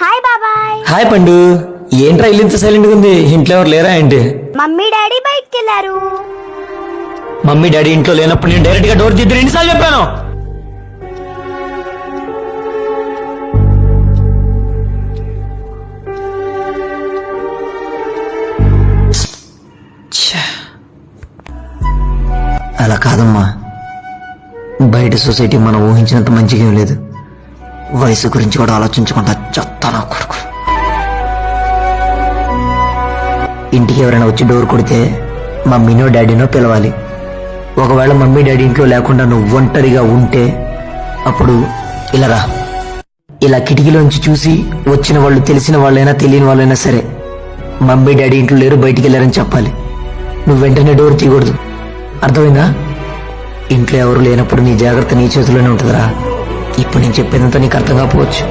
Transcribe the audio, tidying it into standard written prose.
Hi బాబాయ్. Hi పండు. ఏంట్రా ఇల్లు ఇంత సైలెంట్ గా ఉంది? ఇంట్లో ఎవరు లేరా ఏంటి? మమ్మీ డాడీ బయటికి వెళ్ళారు. మమ్మీ డాడీ ఇంట్లో లేనప్పుడు నేను డైరెక్ట్ గా డోర్ తీద్దాను ఎన్నిసార్లు చెప్పాను? అలా కాదమ్మా, బయట సొసైటీ మనం ఊహించినంత మంచిగా ఏం లేదు. వయసు గురించి కూడా ఆలోచించకుండా చెత్తా నా కొడుకు. ఇంటికి ఎవరైనా వచ్చి డోర్ కొడితే మమ్మీనో డాడీనో పిలవాలి. ఒకవేళ మమ్మీ డాడీ ఇంట్లో లేకుండా నువ్వు ఒంటరిగా ఉంటే అప్పుడు ఇలా రా. ఇలా కిటికీలోంచి చూసి వచ్చిన వాళ్ళు తెలిసిన వాళ్ళైనా తెలియని వాళ్ళైనా సరే మమ్మీ డాడీ ఇంట్లో లేరు, బయటికి వెళ్ళారని చెప్పాలి. నువ్వు వెంటనే డోర్ తీయకూడదు, అర్థమైందా? ఇంట్లో ఎవరు లేనప్పుడు నీ జాగ్రత్త నీ చేతిలోనే ఉంటుందిరా. ఇప్పుడు నేను చెప్పేదంతా నీకు అర్థం కాకపోవచ్చు.